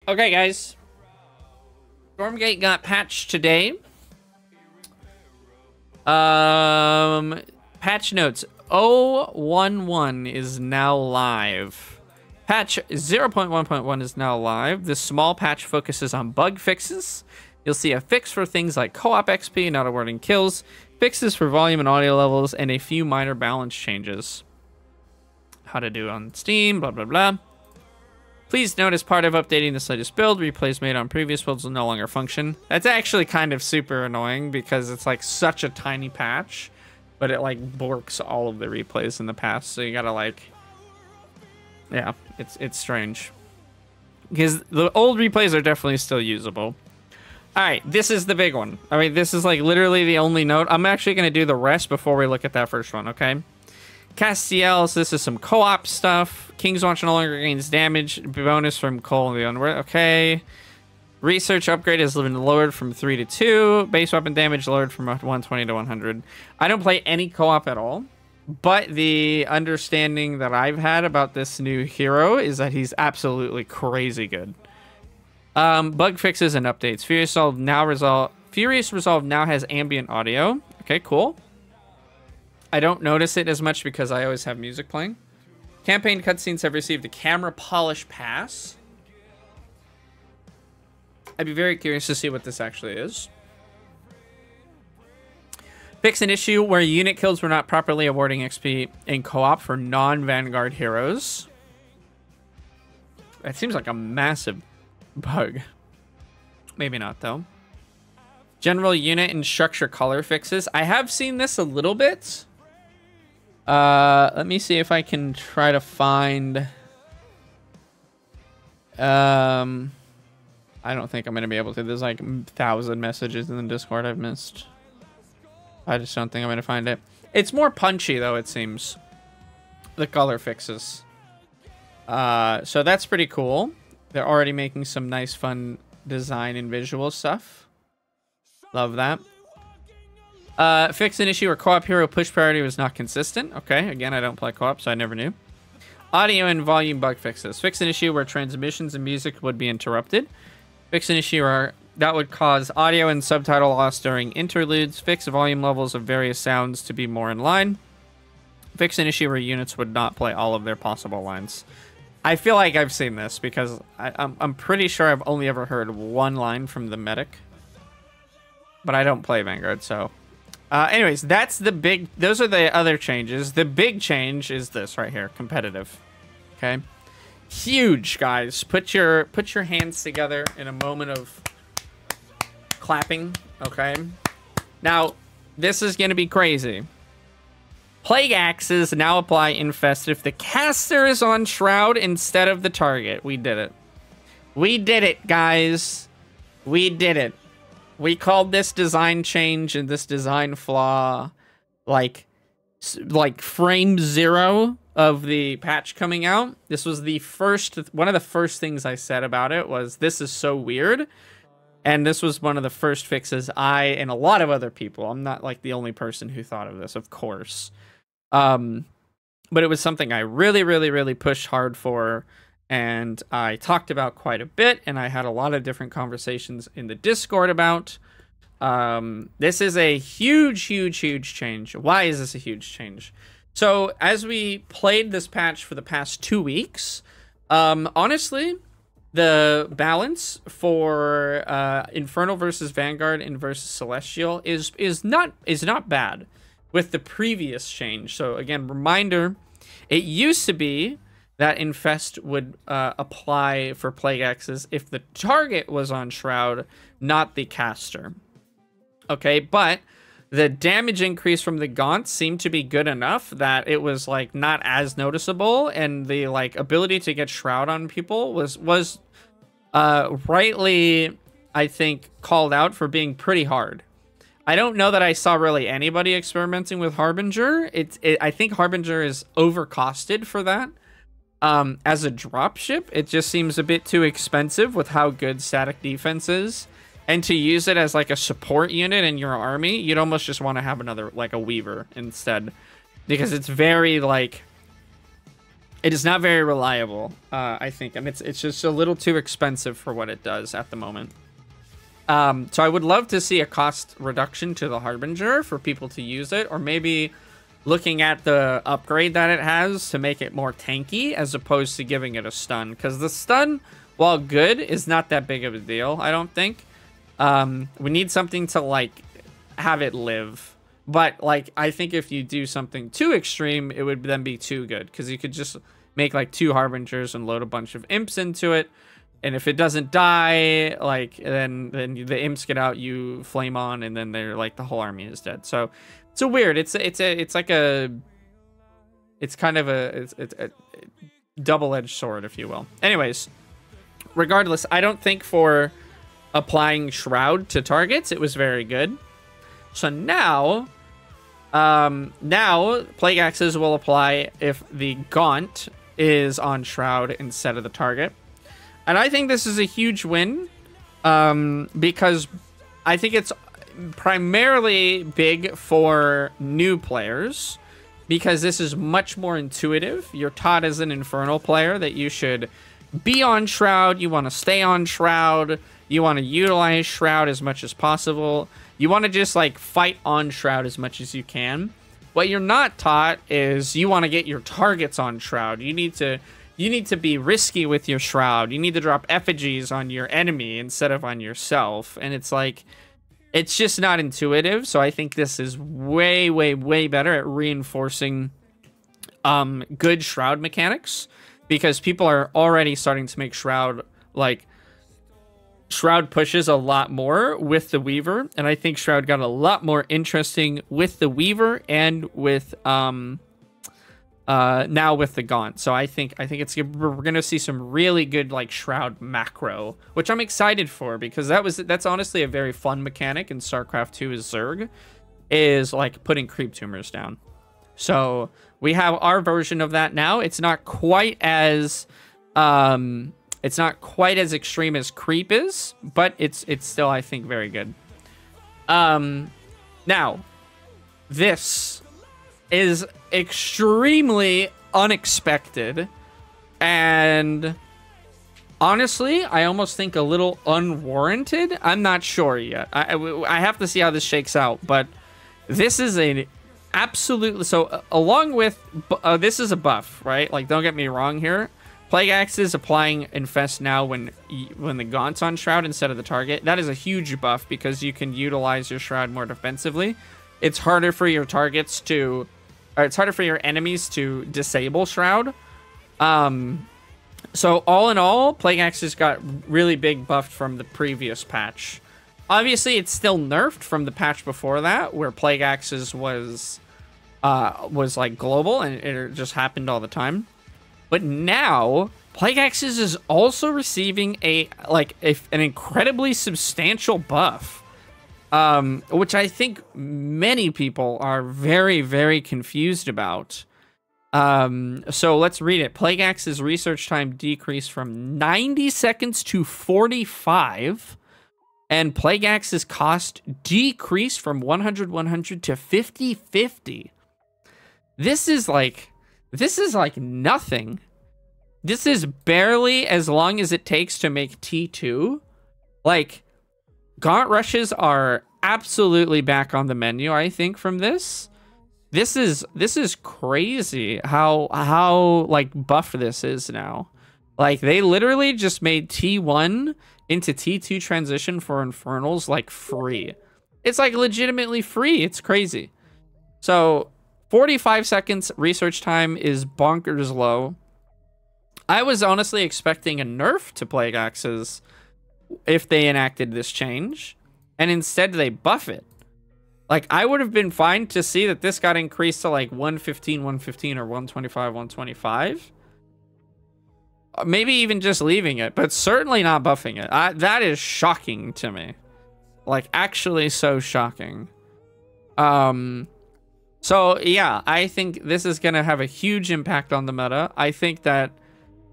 Okay, guys. Stormgate got patched today. Patch notes. 011 is now live. Patch 0.1.1 is now live. This small patch focuses on bug fixes. You'll see a fix for things like co-op XP, not awarding kills, fixes for volume and audio levels, and a few minor balance changes. How to do on Steam, blah, blah, blah. Please note, as part of updating this latest build, replays made on previous builds will no longer function. That's actually kind of super annoying because it's like such a tiny patch, but it like borks all of the replays in the past. So you gotta like, yeah, it's strange. Because the old replays are definitely still usable. All right, this is the big one. I mean, this is like literally the only note. I'm actually gonna do the rest before we look at that first one, okay? Castiel, so this is some co-op stuff. King's Watch no longer gains damage bonus from Cole and the Unword. Okay. Research upgrade has been lowered from 3 to 2. Base weapon damage lowered from 120 to 100. I don't play any co-op at all, but the understanding that I've had about this new hero is that he's absolutely crazy good. Bug fixes and updates. Furious Resolve now has ambient audio. Okay, cool. I don't notice it as much because I always have music playing. Campaign cutscenes have received a camera polish pass. I'd be very curious to see what this actually is. Fix an issue where unit kills were not properly awarding XP in co-op for non-Vanguard heroes. That seems like a massive bug. Maybe not, though. General unit and structure color fixes. I have seen this a little bit. Let me see if I can try to find... I don't think I'm going to be able to. There's like 1,000 messages in the Discord I've missed. I just don't think I'm going to find it. It's more punchy, though, it seems. The color fixes. So that's pretty cool. They're already making some nice, fun design and visual stuff. Love that. Fix an issue where co-op hero push priority was not consistent. Okay, again, I don't play co-op, so I never knew. Audio and volume bug fixes. Fix an issue where transmissions and music would be interrupted. Fix an issue where that would cause audio and subtitle loss during interludes. Fix volume levels of various sounds to be more in line. Fix an issue where units would not play all of their possible lines. I feel like I've seen this because I'm pretty sure I've only ever heard one line from the medic. But I don't play Vanguard, so... anyways, that's the big... Those are the other changes. The big change is this right here. Competitive. Okay? Huge, guys. Put your hands together in a moment of clapping. Okay? Now, this is going to be crazy. Plague Axes now apply Infest if the caster is on Shroud instead of the target. We did it. We did it, guys. We did it. We called this design change and this design flaw like frame 0 of the patch coming out. This was the first, one of the first things I said about it was this is so weird. And this was one of the first fixes I and a lot of other people, I'm not like the only person who thought of this, of course. But it was something I really pushed hard for. And I talked about quite a bit, and I had a lot of different conversations in the Discord about. This is a huge change. Why is this a huge change? So, as we played this patch for the past 2 weeks, honestly, the balance for Infernal versus Vanguard and versus Celestial is not bad with the previous change. So, again, reminder, it used to be that Infest would apply for Plague Axes if the target was on Shroud, not the caster. Okay, but the damage increase from the GAUNT seemed to be good enough that it was like not as noticeable, and the like ability to get Shroud on people was rightly, I think, called out for being pretty hard. I don't know that I saw really anybody experimenting with Harbinger. I think Harbinger is overcosted for that. As a dropship, it just seems a bit too expensive with how good static defense is. And to use it as like a support unit in your army, you'd almost just want to have another, like a Weaver instead. Because it's very like, It is not very reliable, I think, and it's just a little too expensive for what it does at the moment. So I would love to see a cost reduction to the Harbinger for people to use it, or maybe looking at the upgrade that it has to make it more tanky as opposed to giving it a stun, because the stun, while good, is not that big of a deal, I don't think. We need something to, like, have it live. But, like, I think if you do something too extreme, it would then be too good. Because you could just make, like, 2 Harbingers and load a bunch of imps into it. And if it doesn't die, like, then the imps get out, you flame on, and then they're, like, the whole army is dead. So, it's a weird, it's kind of a double-edged sword, if you will. Anyways, regardless, I don't think for applying Shroud to targets, it was very good. So now... now, Plague Axes will apply if the Gaunt is on Shroud instead of the target. And I think this is a huge win, because I think it's primarily big for new players, because this is much more intuitive. You're taught as an Infernal player that you should be on Shroud, you want to stay on Shroud, you want to utilize Shroud as much as possible. You want to just, like, fight on Shroud as much as you can. What you're not taught is you want to get your targets on Shroud. You need to be risky with your Shroud. You need to drop effigies on your enemy instead of on yourself. And it's like, it's just not intuitive. So I think this is way, way, way better at reinforcing good Shroud mechanics, because people are already starting to make Shroud, like, Shroud pushes a lot more with the Weaver, and I think Shroud got a lot more interesting with the Weaver and with now with the Gaunt. So I think we're gonna see some really good, like, Shroud macro, which I'm excited for, because that's honestly a very fun mechanic in StarCraft 2 is Zerg, is, like, putting creep tumors down. So we have our version of that now. It's not quite as extreme as creep is, but it's still, I think, very good. Now, this is extremely unexpected, and honestly, I almost think a little unwarranted. I'm not sure yet. I have to see how this shakes out, but this is an absolutely... So, along with... this is a buff, right? Like, don't get me wrong here. Plague Axes applying Infest now when the Gaunt's on Shroud instead of the target. That is a huge buff, because you can utilize your Shroud more defensively. It's harder for your targets to... Or it's harder for your enemies to disable Shroud. So all in all, Plague Axes got really big buffed from the previous patch. Obviously, it's still nerfed from the patch before that, where Plague Axes was like global and it just happened all the time. But now, Plague Axes is also receiving an incredibly substantial buff, which I think many people are very, very confused about. So let's read it. Plague Axe's research time decreased from 90 seconds to 45, and Plague Axe's cost decreased from 100-100 to 50-50. This is like nothing. This is barely as long as it takes to make T2. Like, Gaunt rushes are absolutely back on the menu, I think, from this. This is crazy how like buff this is now. Like, they literally just made T1 into T2 transition for Infernals, like, free. It's, like, legitimately free. It's crazy. So 45 seconds research time is bonkers low. I was honestly expecting a nerf to Plague Axes if they enacted this change, and instead they buff it. Like, I would have been fine to see that this got increased to like 115, 115, or 125, 125. Maybe even just leaving it, but certainly not buffing it. That is shocking to me. Like, actually so shocking. So, yeah, I think this is going to have a huge impact on the meta. I think that,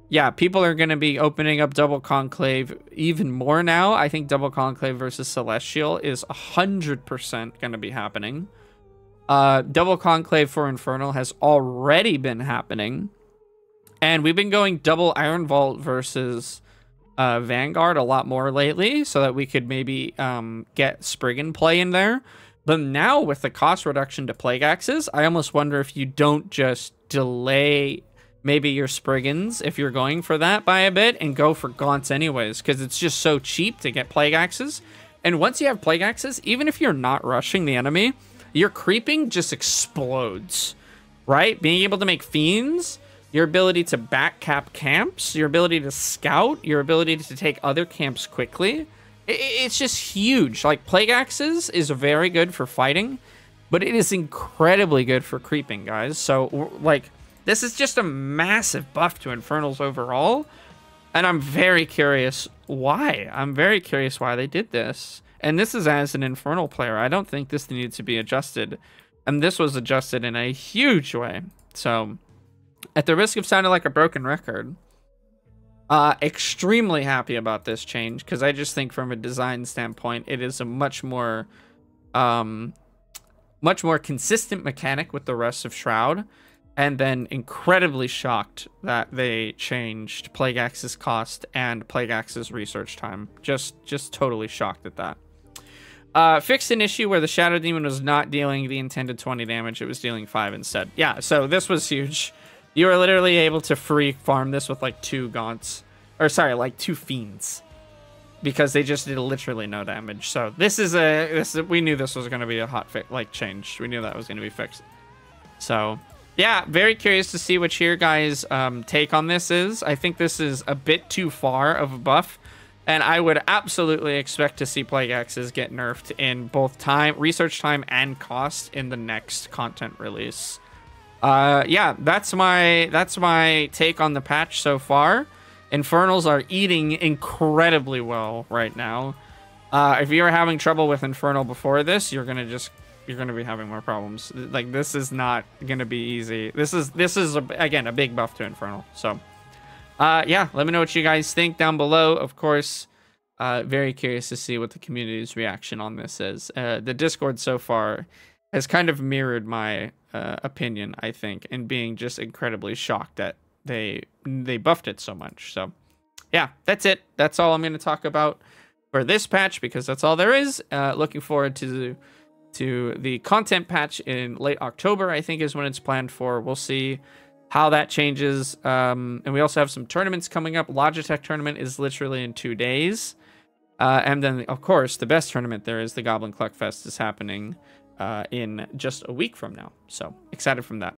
yeah, people are going to be opening up Double Conclave even more now. I think Double Conclave versus Celestial is 100% going to be happening. Double Conclave for Infernal has already been happening. And we've been going double Iron Vault versus Vanguard a lot more lately, so that we could maybe get Spriggan play in there. But now with the cost reduction to Plague Axes, I almost wonder if you don't just delay maybe your Spriggans, if you're going for that, by a bit, and go for Gaunts anyways, because it's just so cheap to get Plague Axes. And once you have Plague Axes, even if you're not rushing the enemy, your creeping just explodes, right? Being able to make Fiends, your ability to backcap camps, your ability to scout, your ability to take other camps quickly, it's just huge. Like, Plague Axes is very good for fighting, but it is incredibly good for creeping, guys. So, like, this is just a massive buff to Infernals overall, and I'm very curious why. I'm very curious why they did this. And this is as an Infernal player. I don't think this needs to be adjusted, and this was adjusted in a huge way. So, at the risk of sounding like a broken record, extremely happy about this change, because I just think from a design standpoint, it is a much more consistent mechanic with the rest of Shroud, and then incredibly shocked that they changed Plague Axe's cost and Plague Axe's research time. Just totally shocked at that. Fixed an issue where the Shadow Demon was not dealing the intended 20 damage, it was dealing 5 instead. Yeah, so this was huge. You were literally able to free farm this with like 2 Gaunts. Or sorry, like 2 Fiends. Because they just did literally no damage. So this is we knew this was going to be a hot change. We knew that was going to be fixed. So yeah, very curious to see what your guys' take on this is. I think this is a bit too far of a buff. And I would absolutely expect to see Plague Axes get nerfed in both time, research time, and cost in the next content release. Yeah, that's my take on the patch so far. Infernals are eating incredibly well right now. If you were having trouble with Infernal before this, you're gonna be having more problems. Like, this is not gonna be easy. This is again a big buff to Infernal. So, yeah, let me know what you guys think down below. Of course, very curious to see what the community's reaction on this is. The Discord so far has kind of mirrored my opinion, I think, in being just incredibly shocked that they buffed it so much. So yeah, that's it. That's all I'm going to talk about for this patch, because that's all there is. Looking forward to the content patch in late October, I think is when it's planned for. We'll see how that changes. And we also have some tournaments coming up. Logitech tournament is literally in 2 days. And then, of course, the best tournament there is, the Goblin Cluckfest, is happening in just a week from now. So excited from that.